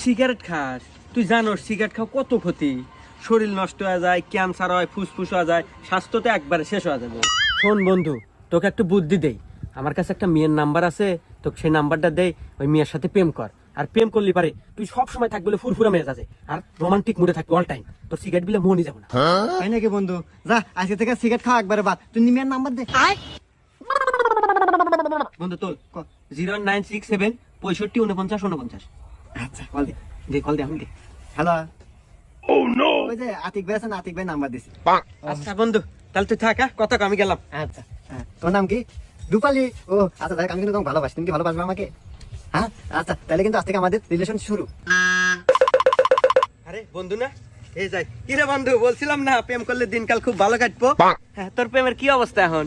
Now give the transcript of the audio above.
Cigarette খাস, তুই জানোস সিগারেট খাও কত ক্ষতি, শরীর নষ্ট হয়ে যায়, ক্যান্সার হয়, ফুসফুস হয়ে যায়, স্বাস্থ্য তো একবারে শেষ হয়ে যাবে। শোন বন্ধু, তোকে একটু বুদ্ধি দেই, আমার কাছে একটা মেয়ের নাম্বার আছে, তোকে সেই নাম্বারটা দেই, ওই মেয়ের সাথে প্রেম কর। আর প্রেম করলি পারে তুই সব সময় থাকবি ফুরফুরা মেজাজে আর রোমান্টিক মুডে থাকবি অল টাইম, তোর সিগারেট বিলে মনই যাবে না। তাই নাকি বন্ধু? যা আজকে থেকে সিগারেট খাওয়া একবারে বাদ, তুই নিমের নাম্বার দে। বন্ধু তোর 0967 65 49 49। আচ্ছা কল দে। কল দে, আমি দে। হ্যালো। ওই যে আতিক ভাই আছে না, আতিক ভাই নাম্বার দিছি। আচ্ছা বন্ধু, তাহলে তুই থাক, কথা আমি গেলাম। আচ্ছা তোর নাম কি? রূপালী। ও আচ্ছা দেখ, আমি কিন্তু তোমাকে ভালোবাসি, তুমি কি ভালোবাসবে আমাকে? হ্যাঁ আচ্ছা, তাহলে কিন্তু আজ থেকে আমাদের রিলেশন শুরু। আরে বন্ধু না, এই যাই। কি রে বন্ধু, বলছিলাম না প্রেম করলে দিনকাল খুব ভালো কাটবো। হ্যাঁ, তোর প্রেমের কি অবস্থা এখন?